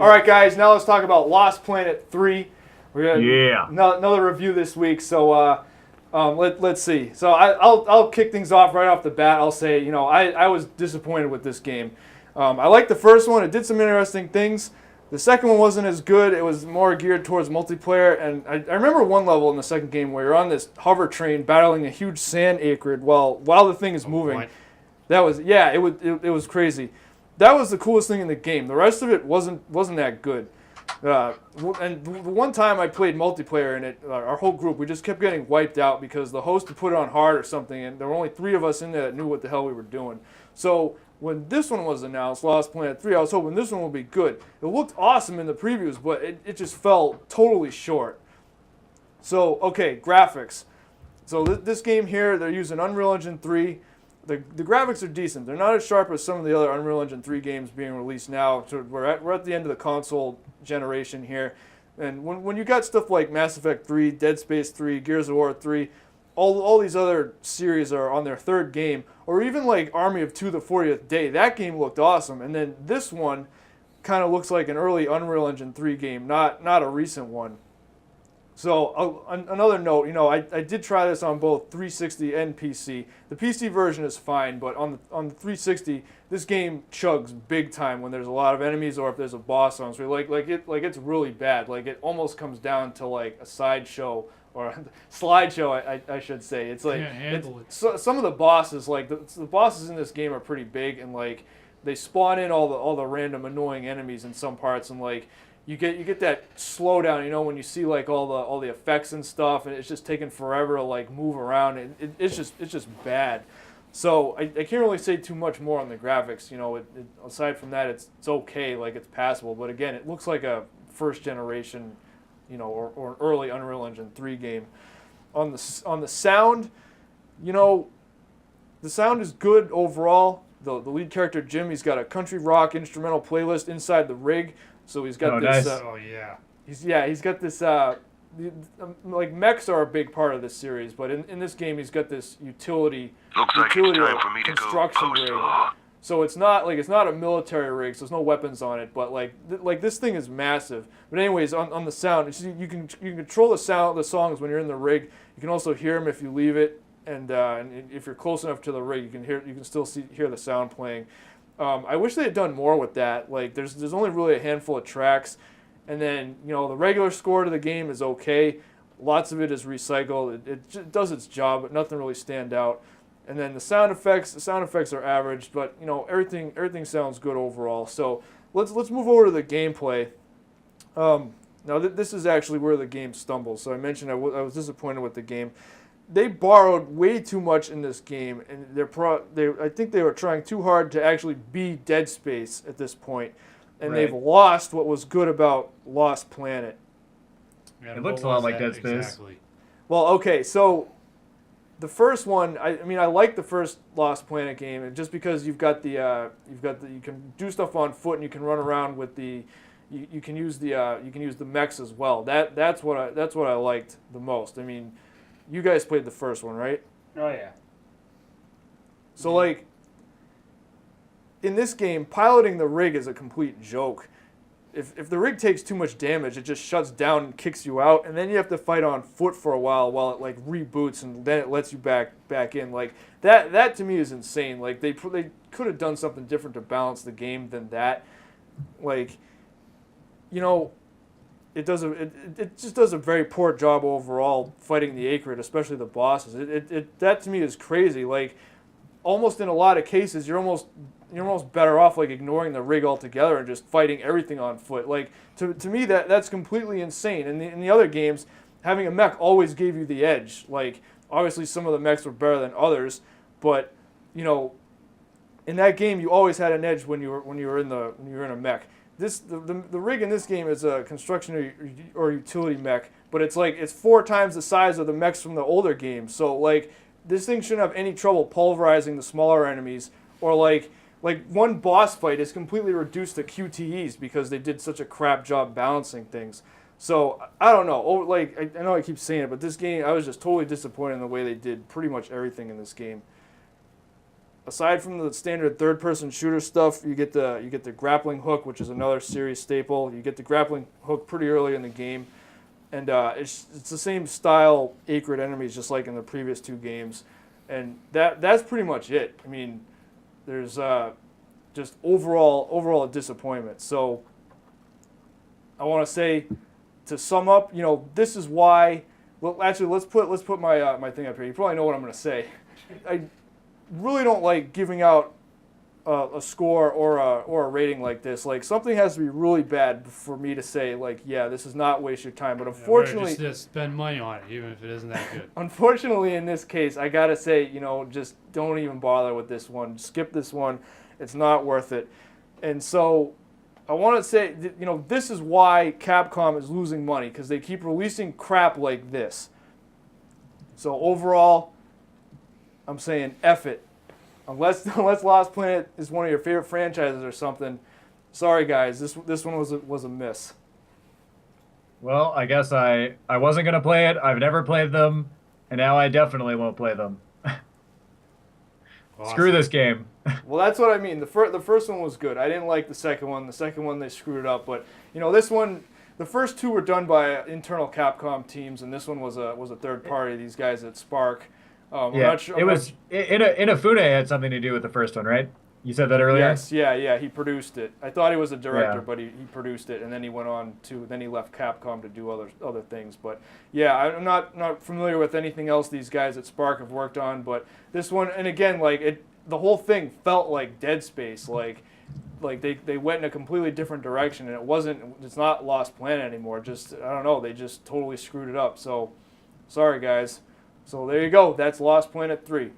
All right, guys. Now let's talk about Lost Planet 3. We're gonna another review this week. So let's see. So I'll kick things off right off the bat. I'll say, I was disappointed with this game. I liked the first one. It did some interesting things. The second one wasn't as good. It was more geared towards multiplayer. And I remember one level in the second game where you're on this hover train battling a huge sand acrid while the thing is moving. What? That was it was crazy. That was the coolest thing in the game. The rest of it wasn't that good. And the one time I played multiplayer in it, our whole group, we just kept getting wiped out because the host had put it on hard or something, and there were only 3 of us in there that knew what the hell we were doing. So when this one was announced, Lost Planet 3, I was hoping this one would be good. It looked awesome in the previews, but it just fell totally short. So, okay, graphics. So this game here, they're using Unreal Engine 3. The graphics are decent. They're not as sharp as some of the other Unreal Engine 3 games being released now. So we're at the end of the console generation here. And when you got stuff like Mass Effect 3, Dead Space 3, Gears of War 3, all these other series are on their 3rd game, or even like Army of Two: The 40th Day, that game looked awesome. And then this one kind of looks like an early Unreal Engine 3 game, not a recent one. So another note, I did try this on both 360 and PC. The PC version is fine, but on the 360, this game chugs big time when there's a lot of enemies or if there's a boss on screen. Like it's really bad. Like it almost comes down to like a sideshow or slideshow, I should say. It's like some of the bosses, like the bosses in this game are pretty big, and like they spawn in all the random annoying enemies in some parts, and like. You get that slowdown, when you see like all the effects and stuff, and it's just taking forever to like move around. It's just bad. So I can't really say too much more on the graphics. Aside from that, it's okay, like it's passable. But again, it looks like a first generation, or an early Unreal Engine 3 game. On the sound, the sound is good overall. The lead character Jim, he's got a country rock instrumental playlist inside the rig. So he's got this. Nice. He's got this. Like mechs are a big part of this series, but in this game he's got this utility construction rig. So it's not a military rig, so there's no weapons on it. But like this thing is massive. But anyways, on the sound, you can control the songs when you're in the rig. You can also hear them if you leave it, and if you're close enough to the rig, you can still hear the sound playing. I wish they had done more with that. Like, there's only really a handful of tracks, and then the regular score to the game is okay. Lots of it is recycled. It does its job, but nothing really stand out. And then the sound effects are average, but everything sounds good overall. So let's move over to the gameplay. Now this is actually where the game stumbles. So I mentioned I was disappointed with the game. They borrowed way too much in this game, and I think they were trying too hard to actually be Dead Space at this point, and they've lost what was good about Lost Planet. Yeah, it looks a lot like Dead Space. Exactly. Well, okay, so the first one, I like the first Lost Planet game, and just because you can do stuff on foot and you can run around with you can use the mechs as well. That's what I liked the most. I mean. You guys played the first one, right? Oh, yeah. So, like, in this game, piloting the rig is a complete joke. If the rig takes too much damage, it just shuts down and kicks you out, and then you have to fight on foot for a while it, like, reboots, and then it lets you back in. Like, that to me is insane. Like, they could have done something different to balance the game than that. Like, it just does a very poor job overall fighting the Acrid, especially the bosses. That to me is crazy. Like, almost in a lot of cases, you're almost better off like ignoring the rig altogether and just fighting everything on foot. Like to me that's completely insane. In the other games, having a mech always gave you the edge. Like obviously some of the mechs were better than others, but in that game you always had an edge when you were in a mech. The rig in this game is a construction or utility mech, but it's 4 times the size of the mechs from the older games. So like this thing shouldn't have any trouble pulverizing the smaller enemies, or like one boss fight is completely reduced to QTEs because they did such a crap job balancing things. So I don't know. I know I keep saying it, but this game I was just totally disappointed in the way they did pretty much everything in this game. aside from the standard third-person shooter stuff, you get the grappling hook, which is another series staple. You get the grappling hook pretty early in the game, and it's the same style acrid enemies just like in the previous 2 games, and that's pretty much it. I mean, there's just overall a disappointment. So I want to say, to sum up, this is why. Well, actually, let's put my thing up here. You probably know what I'm going to say. I really don't like giving out a score or a rating like this. Like, something has to be really bad for me to say, like, yeah, this is not waste your time. But unfortunately, just spend money on it, even if it isn't that good. Unfortunately, in this case, I gotta say, just don't even bother with this one. Skip this one. It's not worth it. And so, I want to say, this is why Capcom is losing money, because they keep releasing crap like this. So overall, I'm saying F it. Unless Lost Planet is one of your favorite franchises or something, sorry guys, this one was a miss. Well, I guess I wasn't going to play it. I've never played them, and now I definitely won't play them. Awesome. Screw this game. Well, that's what I mean. The first one was good. I didn't like the second one. The second one, they screwed it up. But, this one, the first 2 were done by internal Capcom teams, and this one was a third party, these guys at Spark. Yeah, not sure, Inafune had something to do with the first one, right? You said that earlier? Yes, yeah, he produced it. I thought he was a director, but he produced it, and then he went on then he left Capcom to do other things. But yeah, I'm not familiar with anything else these guys at Spark have worked on, but this one, and again, the whole thing felt like Dead Space, like they went in a completely different direction, and it's not Lost Planet anymore. Just, I don't know, they just totally screwed it up. So, sorry guys. So there you go. That's Lost Planet 3.